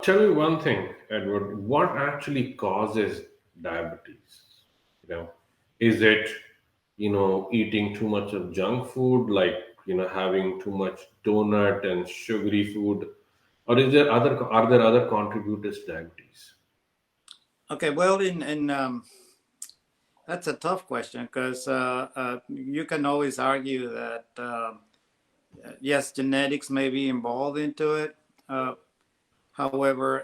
Tell me one thing, Edward. What actually causes diabetes? You know, is it eating too much of junk food, like having too much donut and sugary food, or is there other are there other contributors to diabetes? Okay, well, in that's a tough question because you can always argue that yes, genetics may be involved into it. Uh, However,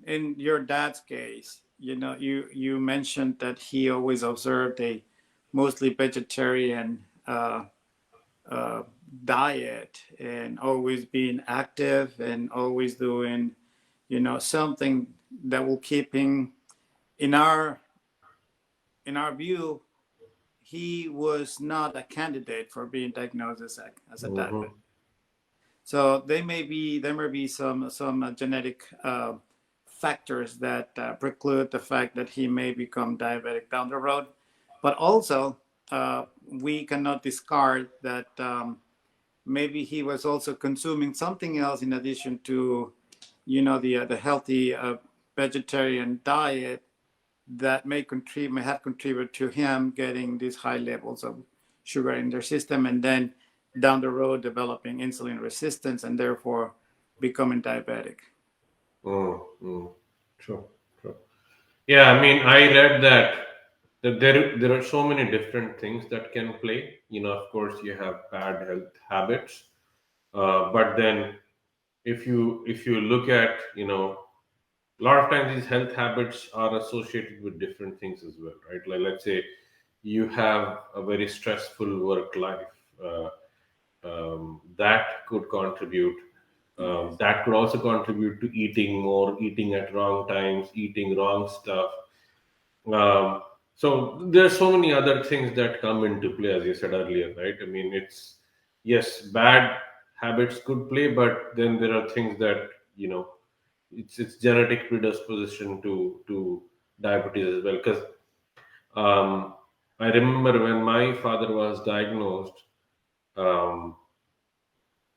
in your dad's case, you mentioned that he always observed a mostly vegetarian uh, diet and always being active and always doing, something that will keep him in our view. He was not a candidate for being diagnosed as a diabetic. Mm-hmm. So there may be some genetic factors that preclude the fact that he may become diabetic down the road, but also we cannot discard that maybe he was also consuming something else in addition to the healthy vegetarian diet that may have contributed to him getting these high levels of sugar in their system, and then down the road developing insulin resistance and therefore becoming diabetic. Mm-hmm. True, true. Yeah, I mean, I read that there are so many different things that can play. Of course, you have bad health habits, but then if you look at a lot of times these health habits are associated with different things as well, right? Like, let's say you have a very stressful work life, that could contribute. Yes. That could also contribute to eating more, eating at wrong times, eating wrong stuff. um, so there's so many other things that come into play, as you said earlier, right? I mean, it's yes, bad habits could play, but then there are things that it's genetic predisposition to diabetes as well. Because um, I remember when my father was diagnosed, um,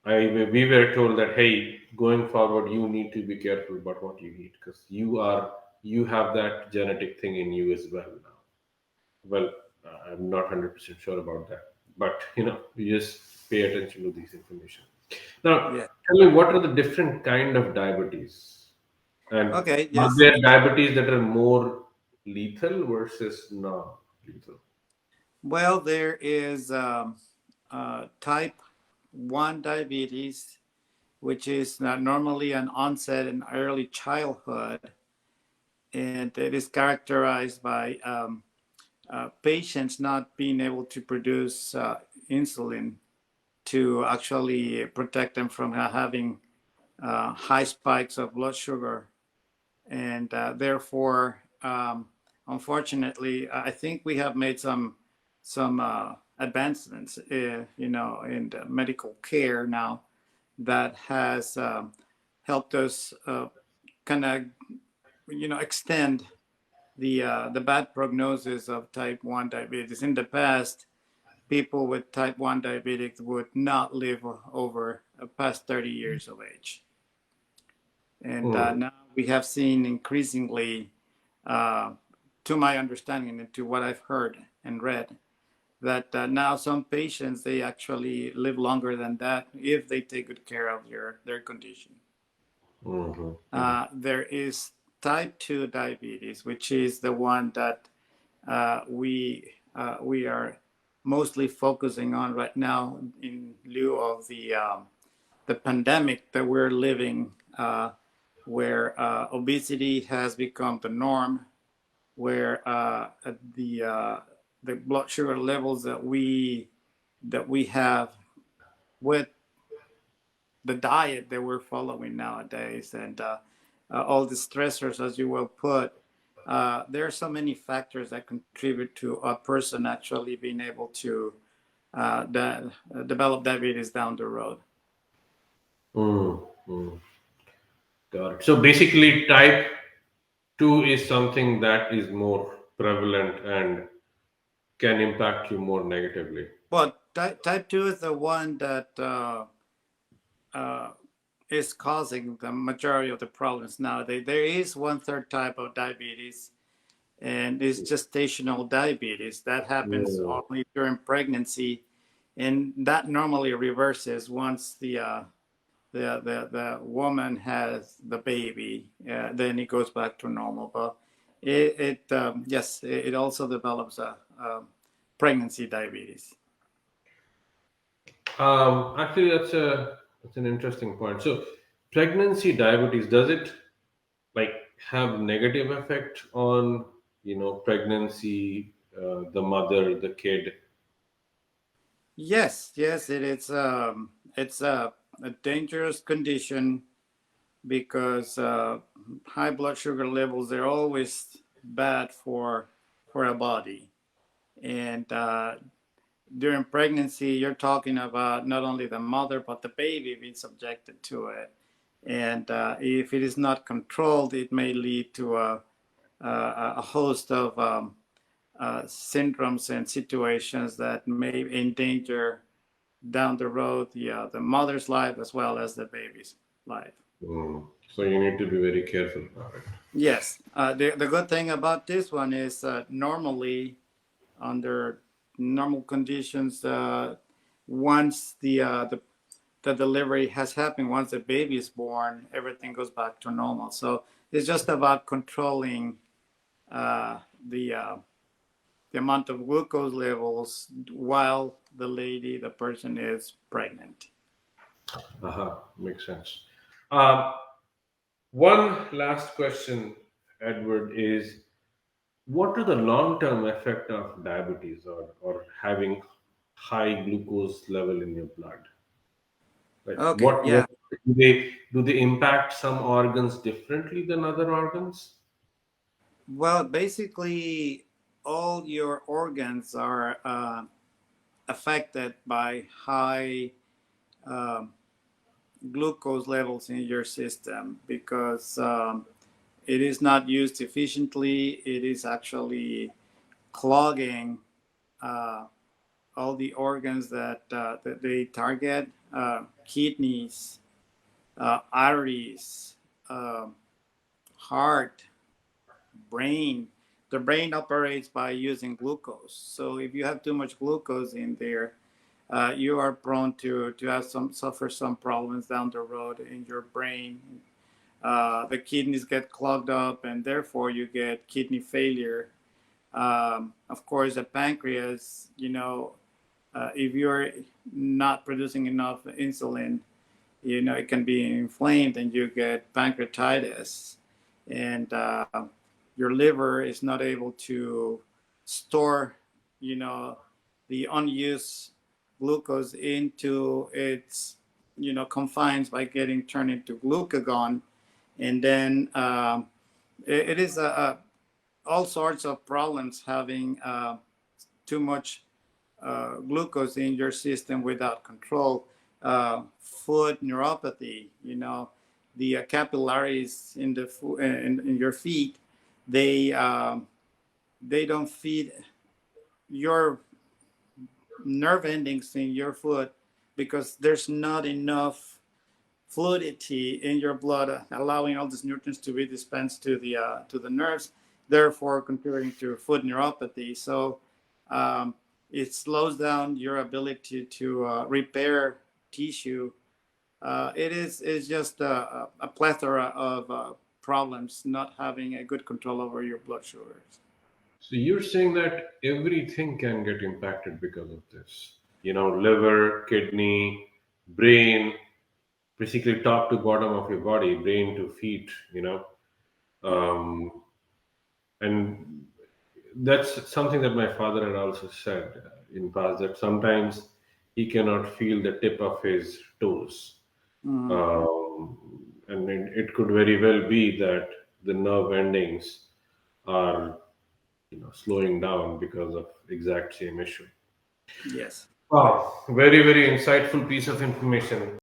we were told that, hey, going forward, you need to be careful about what you eat because you have that genetic thing in you as well now. Well, I'm not 100% sure about that, but you just pay attention to these information. Now, Yeah. tell me, what are the different kind of diabetes, and Okay. are Yes. there diabetes that are more lethal versus non-lethal? Well, there is type 1 diabetes, which is normally an onset in early childhood, and it is characterized by patients not being able to produce insulin to actually protect them from having high spikes of blood sugar. And therefore, unfortunately, I think we have made some advancements, in the medical care now that has helped us kind of, extend the bad prognosis of type 1 diabetes. In the past, people with type 1 diabetes would not live over past 30 years of age. And Hmm. now we have seen increasingly, uh, to my understanding and to what I've heard and read, that now some patients, they actually live longer than that if they take good care of their condition. Hmm. There is type 2 diabetes, which is the one that we are mostly focusing on right now in lieu of the pandemic that we're living, where obesity has become the norm, where the blood sugar levels that we have with the diet that we're following nowadays, and all the stressors, as you well put. There are so many factors that contribute to a person actually being able to develop diabetes down the road. Hmm. Got it. So basically, type 2 is something that is more prevalent and can impact you more negatively. But type 2 is the one that uh, is causing the majority of the problems nowadays. There is one third type of diabetes, and it's gestational diabetes that happens Mm. only during pregnancy, and that normally reverses once the woman has the baby. Then it goes back to normal. But yes, it also develops a pregnancy diabetes. Actually, that's an interesting point. So, pregnancy diabetes, does it like have negative effect on pregnancy, the mother, the kid? Yes, yes, it's a dangerous condition because high blood sugar levels, they're always bad for a body. And during pregnancy, you're talking about not only the mother but the baby being subjected to it. And if it is not controlled, it may lead to a host of syndromes and situations that may endanger down the road the mother's life as well as the baby's life. Mm. So you need to be very careful about it. Yes, the good thing about this one is normally under normal conditions, once the delivery has happened, once the baby is born, everything goes back to normal. So it's just about controlling uh, the uh, the amount of glucose levels while the person is pregnant. Makes sense. Um, One last question, Edward, is what are the long-term effect of diabetes or having high glucose level in your blood? Like Okay, what yeah. do they impact some organs differently than other organs? Well, basically, all your organs are affected by high um, glucose levels in your system because it is not used efficiently. It is actually clogging uh, all the organs that they target, kidneys, arteries, uh, heart, brain. The brain operates by using glucose. So if you have too much glucose in there, you are prone to have suffer some problems down the road in your brain. The kidneys get clogged up, and therefore you get kidney failure. Of course, the pancreas, if you're not producing enough insulin, it can be inflamed and you get pancreatitis. And your liver is not able to store, you know, the unused glucose into its, confines by getting turned into glucagon. And then it is all sorts of problems having too much glucose in your system without control. Foot neuropathy, the capillaries in in your feet, they they don't feed your nerve endings in your foot because there's not enough fluidity in your blood, allowing all these nutrients to be dispensed to the nerves, therefore contributing to foot neuropathy. So um, it slows down your ability to repair tissue. It's just a plethora of problems not having a good control over your blood sugars. So you're saying that everything can get impacted because of this. Liver, kidney, brain, basically top to bottom of your body, brain to feet. Um, and that's something that my father had also said in past, that sometimes he cannot feel the tip of his toes. Mm, And it could very well be that the nerve endings are slowing down because of exact same issue. yes. Wow, very, very insightful piece of information.